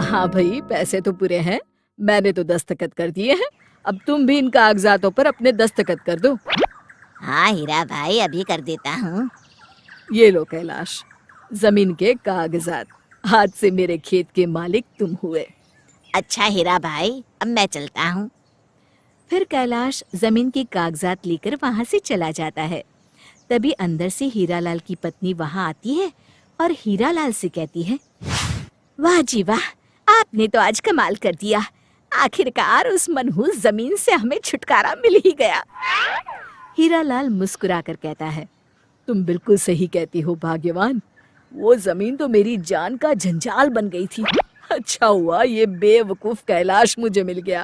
हाँ भाई, पैसे तो पूरे हैं। मैंने तो दस्तखत कर दिए हैं। अब तुम भी इन कागजातों पर अपने दस्तखत कर दो। हाँ हीरा भाई, अभी कर देता हूँ। ये लो कैलाश, जमीन के कागजात। आज से मेरे खेत के मालिक तुम हुए। अच्छा हीरा भाई, अब मैं चलता हूँ। फिर कैलाश जमीन के कागजात लेकर वहां से चला जाता है। तभी अंदर से हीरालाल की पत्नी वहां आती है और हीरालाल से कहती है, वाह जी वाह, आपने तो आज कमाल कर दिया। आखिरकार उस मनहूस जमीन से हमें छुटकारा मिल ही गया। हीरालाल मुस्कुराकर कहता है, तुम बिल्कुल सही कहती हो भाग्यवान। वो जमीन तो मेरी जान का जंजाल बन गई थी। अच्छा हुआ ये बेवकूफ कैलाश मुझे मिल गया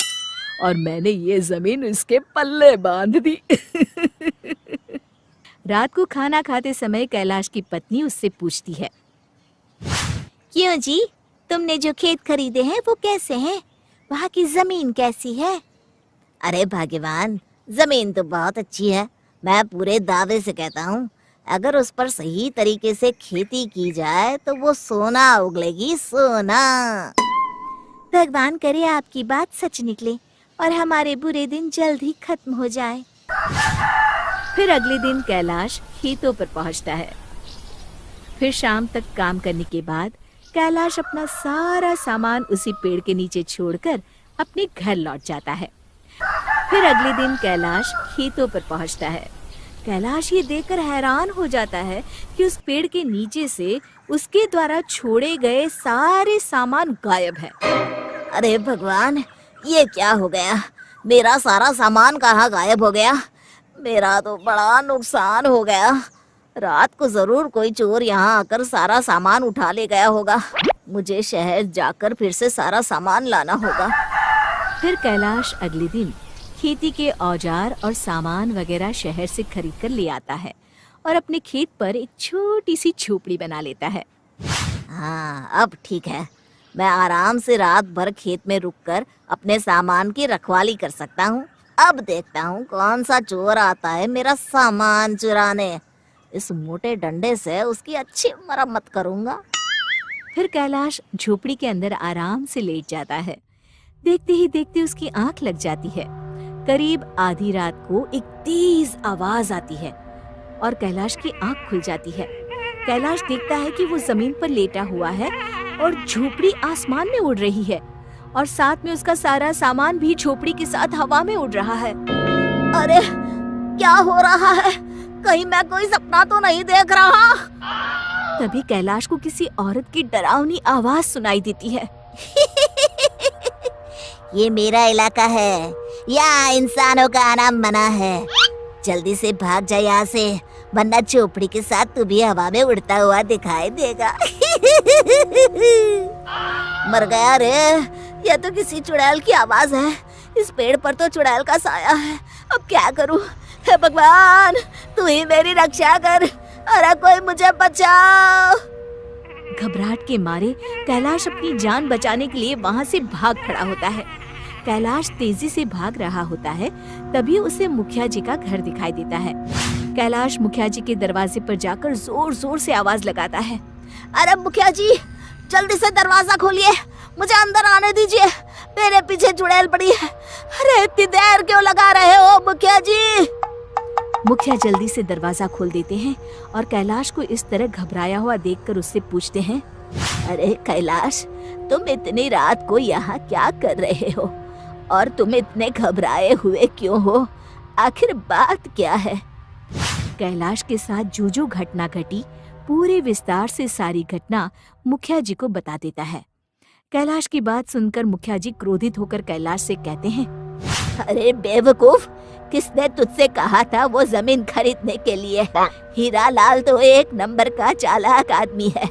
और मैंने ये जमीन इसके पल्ले बांध दी। रात को खाना खाते समय कैलाश की पत्नी उससे पूछती है, क्यों जी, तुमने जो खेत खरीदे हैं वो कैसे हैं? वहाँ की जमीन कैसी है? अरे भाग्यवान, जमीन तो बहुत अच्छी है। मैं पूरे दावे से कहता हूँ, अगर उस पर सही तरीके से खेती की जाए तो वो सोना उगलेगी, सोना। भगवान करे आपकी बात सच निकले और हमारे बुरे दिन जल्द ही खत्म हो जाए। फिर अगले दिन कैलाश खेतों पर पहुंचता है। फिर शाम तक काम करने के बाद कैलाश अपना सारा सामान उसी पेड़ के नीचे छोड़कर अपने घर लौट जाता है। फिर अगले दिन कैलाश खेतों पर पहुंचता है। कैलाश ये देखकर हैरान हो जाता है कि उस पेड़ के नीचे से उसके द्वारा छोड़े गए सारे सामान गायब है। अरे भगवान, ये क्या हो गया? मेरा सारा सामान कहाँ गायब हो गया? मेरा तो बड़ा नुकसान हो गया। रात को जरूर कोई चोर यहाँ आकर सारा सामान उठा ले गया होगा। मुझे शहर जाकर फिर से सारा सामान लाना होगा। फिर कैलाश अगले दिन खेती के औजार और सामान वगैरह शहर से खरीद कर ले आता है और अपने खेत पर एक छोटी सी झोपड़ी बना लेता है। हाँ, अब ठीक है। मैं आराम से रात भर खेत में रुककर अपने सामान की रखवाली कर सकता हूँ। अब देखता हूँ कौन सा चोर आता है मेरा सामान चुराने। इस मोटे डंडे से उसकी अच्छी मरम्मत करूँगा। फिर कैलाश झोपड़ी के अंदर आराम से लेट जाता है। देखते ही देखते उसकी आंख लग जाती है। करीब आधी रात को एक तेज आवाज आती है और कैलाश की आंख खुल जाती है। कैलाश देखता है कि वो जमीन पर लेटा हुआ है और झोपड़ी आसमान में उड़ रही है और साथ में उसका सारा सामान भी झोपड़ी के साथ हवा में उड़ रहा है। अरे क्या हो रहा है? कहीं मैं कोई सपना तो नहीं देख रहा? तभी कैलाश को किसी औरत की डरावनी आवाज सुनाई देती है। ये मेरा इलाका है, यहाँ इंसानों का आना मना है। जल्दी से भाग जा यहाँ से, वरना झोपड़ी के साथ तू भी हवा में उड़ता हुआ दिखाई देगा। मर गया रे, यह तो किसी चुड़ैल की आवाज है। इस पेड़ पर तो चुड़ैल का साया है। अब क्या करूं? हे भगवान, तू ही मेरी रक्षा कर। अरे कोई मुझे बचाओ। घबराहट के मारे कैलाश अपनी जान बचाने के लिए वहां से भाग खड़ा होता है। कैलाश तेजी से भाग रहा होता है, तभी उसे मुखिया जी का घर दिखाई देता है। कैलाश मुखिया जी के दरवाजे पर जाकर जोर जोर से आवाज लगाता है, अरे मुखिया जी, जल्दी से दरवाजा खोलिए, मुझे अंदर आने दीजिए। मेरे पीछे चुड़ैल पड़ी है। अरे इतनी देर क्यों लगा रहे हो मुखिया जी? मुखिया जल्दी से दरवाजा खोल देते हैं और कैलाश को इस तरह घबराया हुआ देखकर उससे पूछते हैं, अरे कैलाश, तुम इतनी रात को यहाँ क्या कर रहे हो और तुम इतने घबराए हुए क्यों हो? आखिर बात क्या है? कैलाश के साथ जो जो घटना घटी पूरे विस्तार से सारी घटना मुखिया जी को बता देता है। कैलाश की बात सुनकर मुखिया जी क्रोधित होकर कैलाश से कहते हैं, अरे बेवकूफ, किसने तुझसे कहा था वो जमीन खरीदने के लिए? हीरालाल तो एक नंबर का चालाक आदमी है।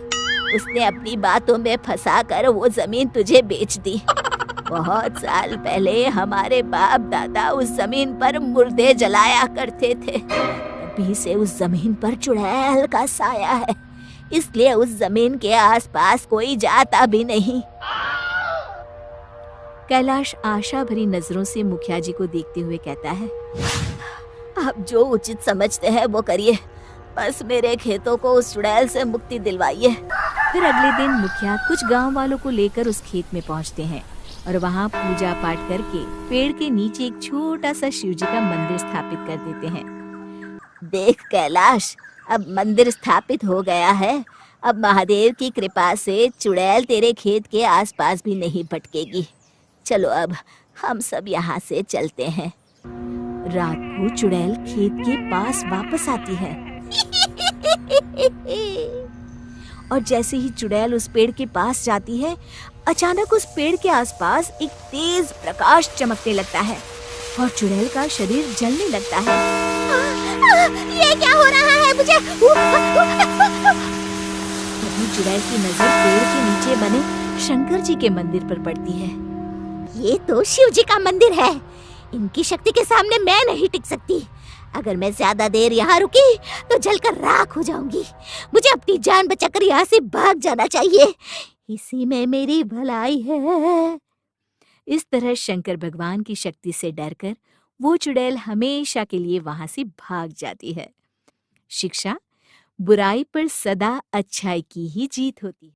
उसने अपनी बातों में फंसाकर वो जमीन तुझे बेच दी। बहुत साल पहले हमारे बाप दादा उस जमीन पर मुर्दे जलाया करते थे। तभी से उस जमीन पर चुड़ैल का साया है, इसलिए उस जमीन के आसपास कोई जाता भी नहीं। कैलाश आशा भरी नजरों से मुखिया जी को देखते हुए कहता है, आप जो उचित समझते हैं वो करिए। बस मेरे खेतों को उस चुड़ैल से मुक्ति दिलवाइए। फिर अगले दिन मुखिया कुछ गांव वालों को लेकर उस खेत में पहुंचते हैं और वहां पूजा पाठ करके पेड़ के नीचे एक छोटा सा शिव जी का मंदिर स्थापित कर देते हैं। देख कैलाश, अब मंदिर स्थापित हो गया है। अब महादेव की कृपा से चुड़ैल तेरे खेत के आसपास भी नहीं भटकेगी। चलो अब हम सब यहाँ से चलते हैं। रात को चुड़ैल खेत के पास वापस आती है और जैसे ही चुड़ैल उस पेड़ के पास जाती है, अचानक उस पेड़ के आसपास एक तेज प्रकाश चमकने लगता है और चुड़ैल का शरीर जलने लगता है। ये क्या हो रहा है मुझे? तभी चुड़ैल की नजर पेड़ के नीचे बने शंकर जी के मंदिर पर पड़ती है। ये तो शिव जी का मंदिर है। इनकी शक्ति के सामने मैं नहीं टिक सकती। अगर मैं ज्यादा देर यहाँ रुकी तो जलकर राख हो जाऊंगी। मुझे अपनी जान बचाकर यहाँ से भाग जाना चाहिए। इसी में मेरी भलाई है। इस तरह शंकर भगवान की शक्ति से डरकर वो चुड़ैल हमेशा के लिए वहां से भाग जाती है। शिक्षा, बुराई पर सदा अच्छाई की ही जीत होती है।